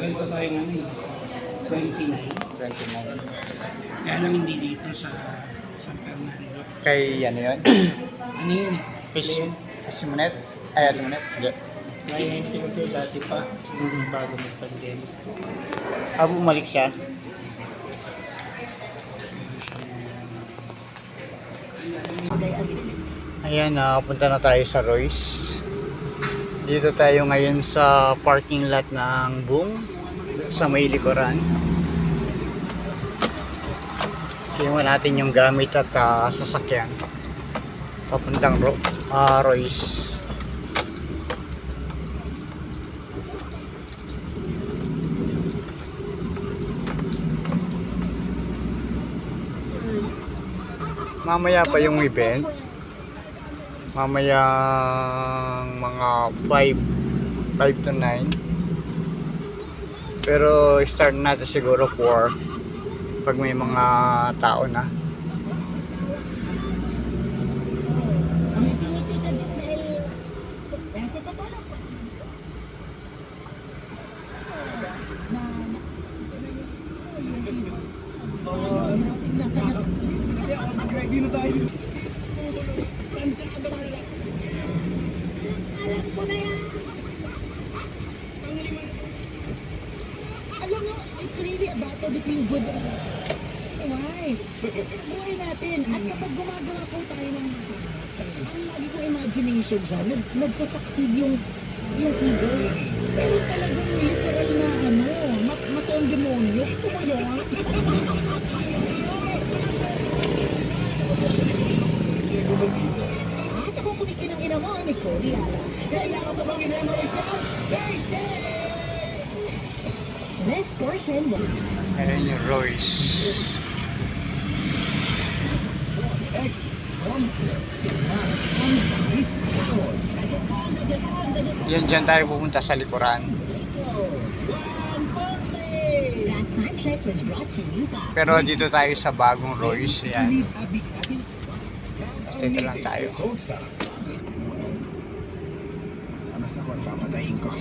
Matagal pa tayong ano, 29. 29. Kaya lang hindi dito sa San Fernando. Kay ano yun? Ano yun eh? Simonet? Ay, Simonet? Hindi. Cliente ko to dati pa. Bago mag-pandemic. Bumalik siya. Ayan, punta na tayo sa Royce. Dito tayo ngayon sa parking lot ng Boom sa may likuran. Kinuha natin yung gamit at sasakyan papuntang Royce. Mamaya pa yung event. Mamayang mga 5 to 9. Pero start natin siguro 4 pag may mga tao na. Alam mo, it's really a battle between good and bad. Why? Buhay natin. At kapag gumagawa po tayo ng ang lagi kong imagination dyan, nagsasucceed yung evil. Pero talagang literal na mas ang demonyo. Gusto mo yun? At ako kumikinang ina mo, ni Cody, kailangan pa bang i-memoration? This portion. Ayan yung Royce. Yan, dyan tayo pupunta sa likuran. Pero dito tayo sa bagong Royce. Yan. Basta ito lang tayo. Basta ko, papatayin ko.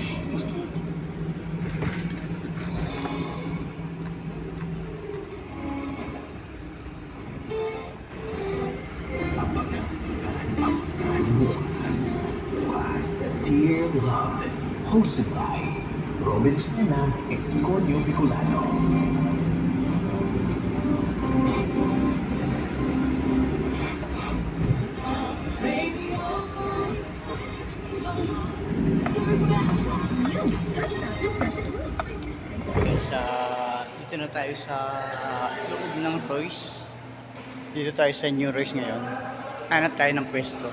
Dear Love, hosted by Robin Sena at Conyo Bicolano. Okay, dito na tayo sa loob ng Royce. Dito tayo sa New Royce ngayon. Hanap tayo ng pwesto.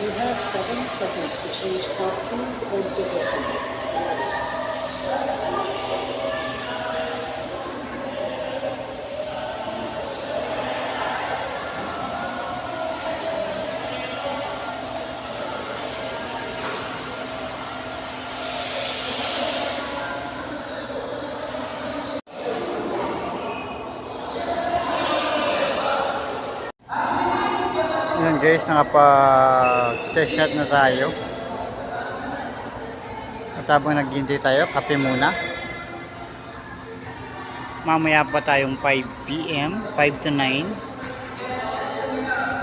You have 7 seconds to change costumes or positions. Yun guys, nakapag-test shot na tayo. At habang naghihintay tayo, kape muna. Mamaya pa tayong 5 PM, 5 to 9.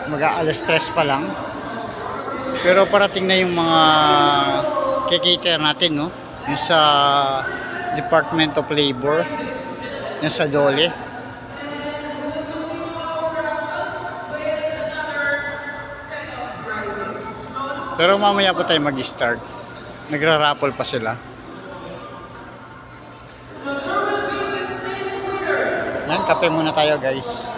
Mag-aalas 3 pa lang. Pero parating na yung mga kikater natin, no? Yung sa Department of Labor, yung sa Dole. Pero mamaya pa tayo mag-start. Nagra-raffle pa sila. Yan, kape muna tayo guys.